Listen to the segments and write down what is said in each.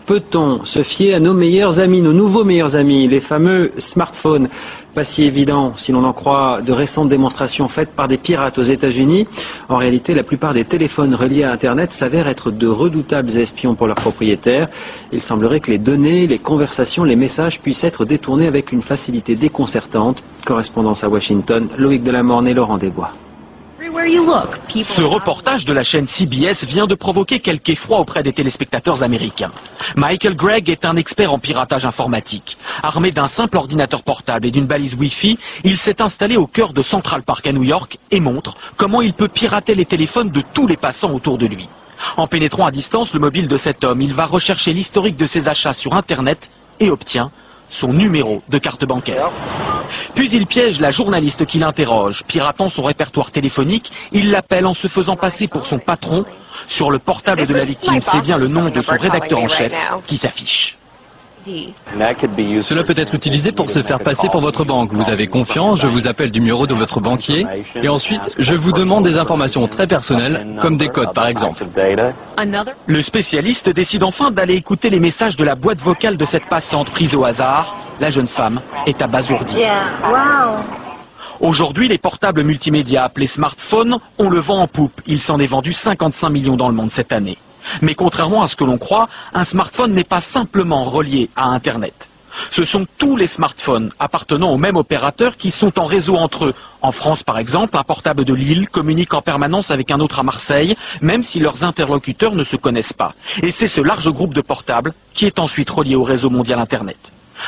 Peut-on se fier à nos meilleurs amis, nos nouveaux meilleurs amis, les fameux smartphones? Pas si évident, si l'on en croit de récentes démonstrations faites par des pirates aux États-Unis. En réalité, la plupart des téléphones reliés à Internet s'avèrent être de redoutables espions pour leurs propriétaires. Il semblerait que les données, les conversations, les messages puissent être détournés avec une facilité déconcertante. Correspondance à Washington, Loïc Delamorne et Laurent Desbois. Ce reportage de la chaîne CBS vient de provoquer quelque effroi auprès des téléspectateurs américains. Michael Gregg est un expert en piratage informatique. Armé d'un simple ordinateur portable et d'une balise Wi-Fi, il s'est installé au cœur de Central Park à New York et montre comment il peut pirater les téléphones de tous les passants autour de lui. En pénétrant à distance le mobile de cet homme, il va rechercher l'historique de ses achats sur Internet et obtient son numéro de carte bancaire. Puis il piège la journaliste qui l'interroge. Piratant son répertoire téléphonique, il l'appelle en se faisant passer pour son patron. Sur le portable de la victime, c'est bien le nom de son rédacteur en chef qui s'affiche. Cela peut être utilisé pour se faire passer pour votre banque. Vous avez confiance, je vous appelle du numéro de votre banquier et ensuite je vous demande des informations très personnelles, comme des codes par exemple. Le spécialiste décide enfin d'aller écouter les messages de la boîte vocale de cette patiente prise au hasard. La jeune femme est abasourdie. Aujourd'hui, les portables multimédia appelés smartphones, on le vend en poupe. Il s'en est vendu 55 millions dans le monde cette année. Mais contrairement à ce que l'on croit, un smartphone n'est pas simplement relié à Internet. Ce sont tous les smartphones appartenant au même opérateur qui sont en réseau entre eux. En France, par exemple, un portable de Lille communique en permanence avec un autre à Marseille, même si leurs interlocuteurs ne se connaissent pas. Et c'est ce large groupe de portables qui est ensuite relié au réseau mondial Internet.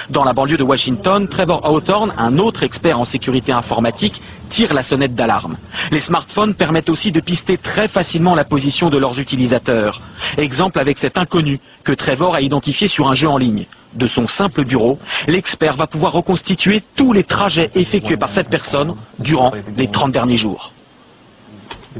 Dans la banlieue de Washington, Trevor Hawthorne, un autre expert en sécurité informatique, tire la sonnette d'alarme. Les smartphones permettent aussi de pister très facilement la position de leurs utilisateurs. Exemple avec cet inconnu que Trevor a identifié sur un jeu en ligne. De son simple bureau, l'expert va pouvoir reconstituer tous les trajets effectués par cette personne durant les 30 derniers jours.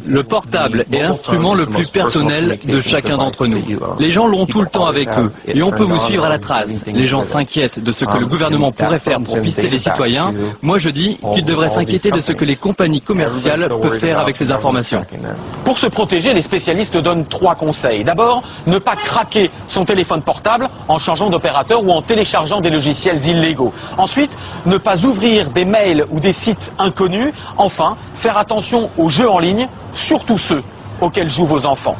Le portable est l'instrument le plus personnel de chacun d'entre nous. Les gens l'ont tout le temps avec eux et on peut vous suivre à la trace. Les gens s'inquiètent de ce que le gouvernement pourrait faire pour pister les citoyens. Moi je dis qu'ils devraient s'inquiéter de ce que les compagnies commerciales peuvent faire avec ces informations. Pour se protéger, les spécialistes donnent 3 conseils. D'abord, ne pas craquer son téléphone portable en changeant d'opérateur ou en téléchargeant des logiciels illégaux. Ensuite, ne pas ouvrir des mails ou des sites inconnus. Enfin, faire attention aux jeux en ligne, surtout ceux auxquels jouent vos enfants.